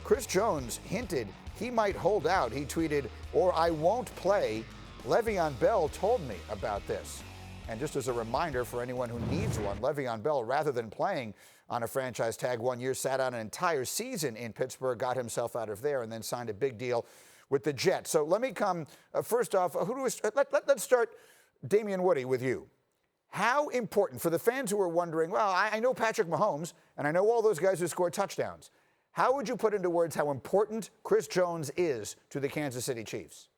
Chris Jones hinted he might hold out. He tweeted, "Or I won't play. Le'Veon Bell told me about this." And just as a reminder for anyone who needs one, Le'Veon Bell, rather than playing on a franchise tag 1 year, sat out an entire season in Pittsburgh, got himself out of there, and then signed a big deal with the Jets. So let me come, first off, let's start, Damian Woody, with you. How important, for the fans who are wondering, well, I know Patrick Mahomes, and I know all those guys who score touchdowns. How would you put into words how important Chris Jones is to the Kansas City Chiefs?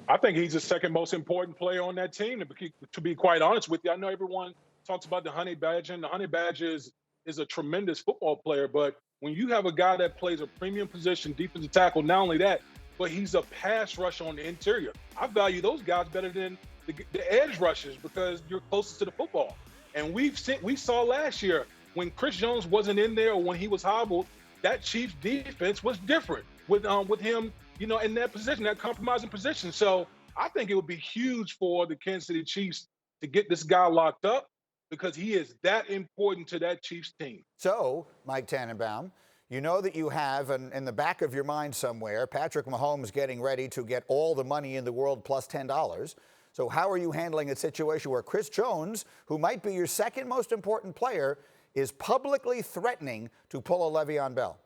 I think he's the second most important player on that team, to be quite honest with you. I know everyone talks about the Honey Badger, and the Honey Badger is a tremendous football player, but when you have a guy that plays a premium position, defensive tackle, not only that, but he's a pass rusher on the interior. I value those guys better than the edge rushers because you're closest to the football. And we saw last year when Chris Jones wasn't in there or when he was hobbled, that Chiefs defense was different with him, in that position, that compromising position. So I think it would be huge for the Kansas City Chiefs to get this guy locked up because he is that important to that Chiefs team. So, Mike Tannenbaum, you know that you have, in the back of your mind somewhere, Patrick Mahomes getting ready to get all the money in the world plus $10. So how are you handling a situation where Chris Jones, who might be your second most important player, is publicly threatening to pull a Le'Veon Bell?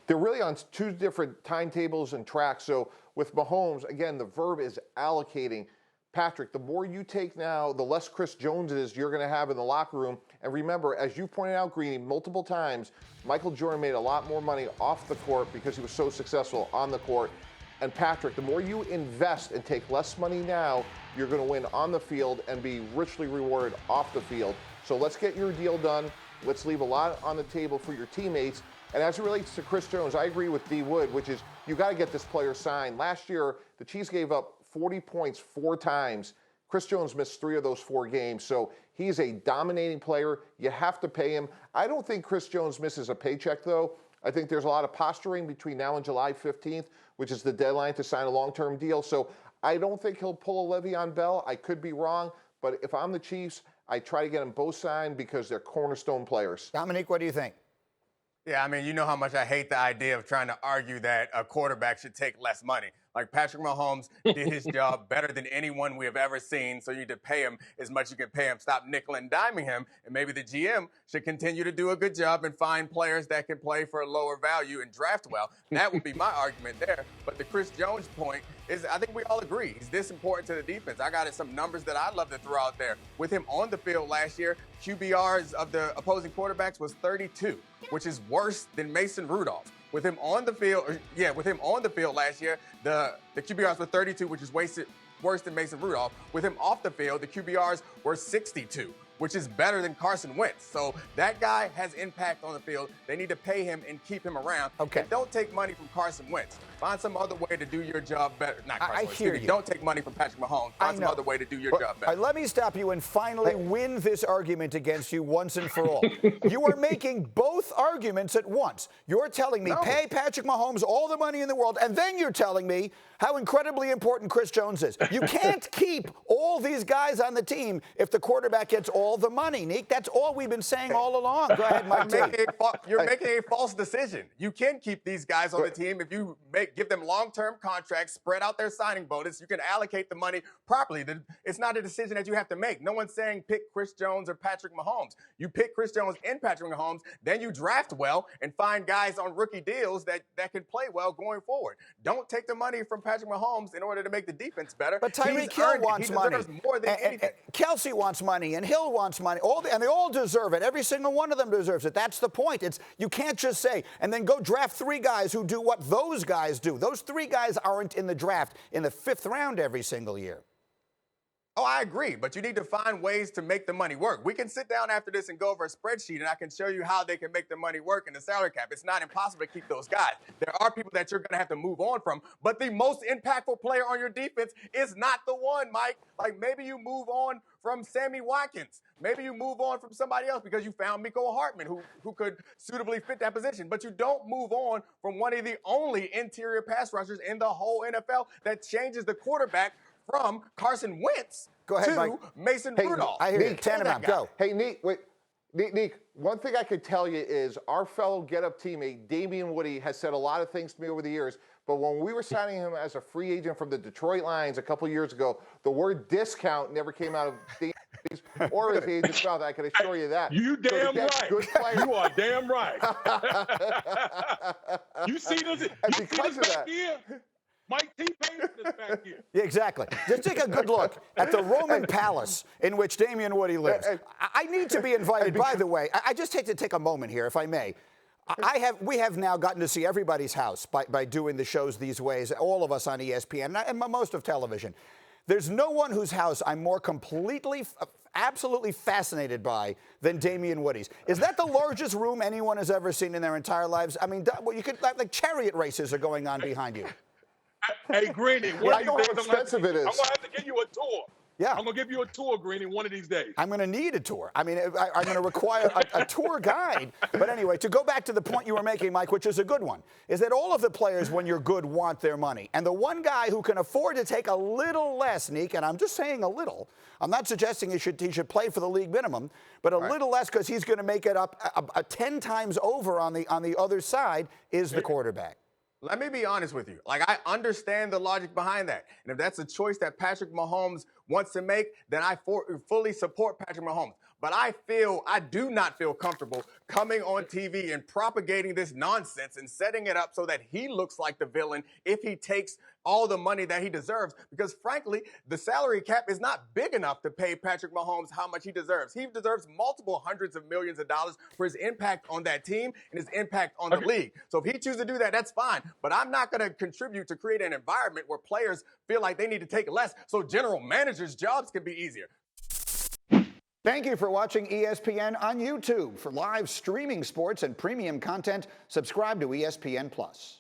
They're really on two different timetables and tracks. So with Mahomes, again, the verb is allocating. Patrick, the more you take now, the less Chris Jones is you're going to have in the locker room. And remember, as you pointed out, Greeny, multiple times, Michael Jordan made a lot more money off the court because he was so successful on the court. And Patrick, the more you invest and take less money now, you're going to win on the field and be richly rewarded off the field. So let's get your deal done. Let's leave a lot on the table for your teammates. And as it relates to Chris Jones, I agree with D. Wood, which is you got to get this player signed. Last year, the Chiefs gave up 40 points 4 times. Chris Jones missed 3 of those 4 games. So he's a dominating player. You have to pay him. I don't think Chris Jones misses a paycheck, though. I think there's a lot of posturing between now and July 15th, which is the deadline to sign a long-term deal. So I don't think he'll pull a Le'Veon Bell. I could be wrong. But if I'm the Chiefs, I try to get them both signed because they're cornerstone players. Dominique, what do you think? Yeah, I mean, you know how much I hate the idea of trying to argue that a quarterback should take less money. Like, Patrick Mahomes did his job better than anyone we have ever seen, so you need to pay him as much as you can pay him. Stop nickel and diming him, and maybe the GM should continue to do a good job and find players that can play for a lower value and draft well. That would be my argument there. But the Chris Jones point is, I think we all agree, he's this important to the defense. I got some numbers that I'd love to throw out there. With him on the field last year, QBRs of the opposing quarterbacks was 32, which is worse than Mason Rudolph. With him on the field last year, the QBRs were 32, which is worse than Mason Rudolph. With him off the field, the QBRs were 62, which is better than Carson Wentz. So that guy has impact on the field. They need to pay him and keep him around. Okay. And don't take money from Carson Wentz. Find some other way to do your job better. Not Carson Wentz. hear you. Don't take money from Patrick Mahomes. Find some other way to do your job better. All right, let me stop you and finally win this argument against you once and for all. You are making both arguments at once. You're telling me pay Patrick Mahomes all the money in the world, and then you're telling me how incredibly important Chris Jones is. You can't keep all these guys on the team if the quarterback gets all the money, Neek. That's all we've been saying all along. Go ahead, Mike T. You're making a false decision. You can keep these guys on the team if you give them long-term contracts, spread out their signing bonus. You can allocate the money properly. It's not a decision that you have to make. No one's saying pick Chris Jones or Patrick Mahomes. You pick Chris Jones and Patrick Mahomes, then you draft well and find guys on rookie deals that can play well going forward. Don't take the money from Patrick Mahomes in order to make the defense better. But Tyreek Hill wants money. More than anything. Kelsey wants money, and Hill wants money. And they all deserve it. Every single one of them deserves it. That's the point. You can't just say, and then go draft 3 guys who do what those guys do. Those 3 guys aren't in the draft in the 5th round every single year. Oh, I agree, but you need to find ways to make the money work. We can sit down after this and go over a spreadsheet, and I can show you how they can make the money work in the salary cap. It's not impossible to keep those guys. There are people that you're going to have to move on from, but the most impactful player on your defense is not the one, Mike. Like, maybe you move on from Sammy Watkins. Maybe you move on from somebody else because you found Mecole Hardman who could suitably fit that position. But you don't move on from one of the only interior pass rushers in the whole NFL that changes the quarterback from Carson Wentz Go ahead, to Mike. Mason Rudolph. I hear you. Tannenbaum, go. Hey, Neek, wait. Nick, one thing I could tell you is our fellow Get Up teammate, Damian Woody, has said a lot of things to me over the years, but when we were signing him as a free agent from the Detroit Lions a couple years ago, the word discount never came out of Damian's or his agent's mouth. I can assure you that. You damn right. Good player. You are damn right. You see this? And You because see of this that, back here? Mike T paid for this back here. Yeah, exactly. Just take a good look at the Roman palace in which Damian Woody lives. I need to be invited, by the way. I just hate to take a moment here, if I may. We have now gotten to see everybody's house by doing the shows these ways, all of us on ESPN and most of television. There's no one whose house I'm more completely, absolutely fascinated by than Damian Woody's. Is that the largest room anyone has ever seen in their entire lives? I mean, you could, like chariot races are going on behind you. Hey, Greeny, I know how expensive it is. I'm going to have to give you a tour. Yeah. I'm going to give you a tour, Greeny, one of these days. I'm going to need a tour. I mean, I'm going to require a tour guide. But anyway, to go back to the point you were making, Mike, which is a good one, is that all of the players, when you're good, want their money. And the one guy who can afford to take a little less, Neek, and I'm just saying a little, I'm not suggesting he should play for the league minimum, but a little less because he's going to make it up 10 times over on the other side is the quarterback. Let me be honest with you. Like, I understand the logic behind that. And if that's a choice that Patrick Mahomes wants to make, then I fully support Patrick Mahomes. But I do not feel comfortable coming on TV and propagating this nonsense and setting it up so that he looks like the villain if he takes all the money that he deserves. Because frankly, the salary cap is not big enough to pay Patrick Mahomes how much he deserves. He deserves multiple hundreds of millions of dollars for his impact on that team and his impact on the league. So if he chooses to do that, that's fine. But I'm not going to contribute to create an environment where players feel like they need to take less so general managers' jobs can be easier. Thank you for watching ESPN on YouTube. For live streaming sports and premium content, subscribe to ESPN+.